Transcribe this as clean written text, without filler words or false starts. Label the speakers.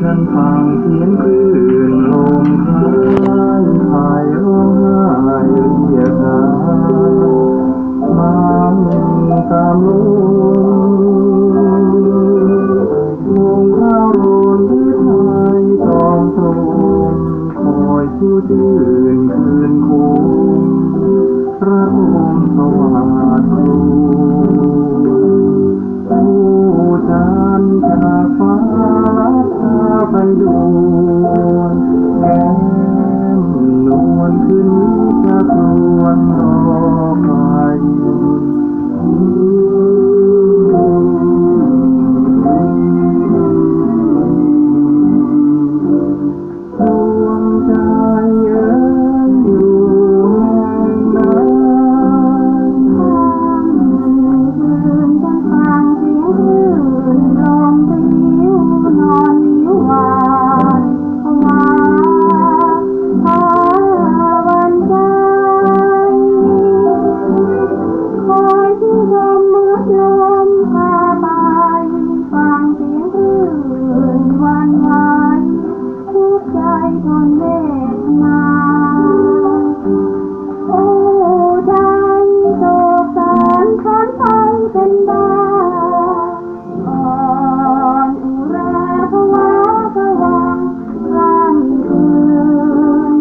Speaker 1: ฉันฟังเสียงคลื่นลมคล้ายพายร้องไห้เรียกหามันตามลมวงข้าวโรนหรือไทยตอมตรมคอยชูชื่นคืนคุ้มระทมสวัสดิ์ผู้จันจากฟ้าไปดวงแก้มนวลคืนนี้จะครวญรอใครดวงใจอยู่แห่งใด
Speaker 2: คืนฉันฟังเสียงคลื่นลมพลิ้วนอนวิววานภวันใจคอยที่ลมเมื่อลมพาไปฟังเสียงคลื่นหวั่นไหวทุกใจทนเวทนาโอ้ใจโศกสันขันไปเป็นบ้าอ่อนอุราภวะผวังค์ค่ำคืน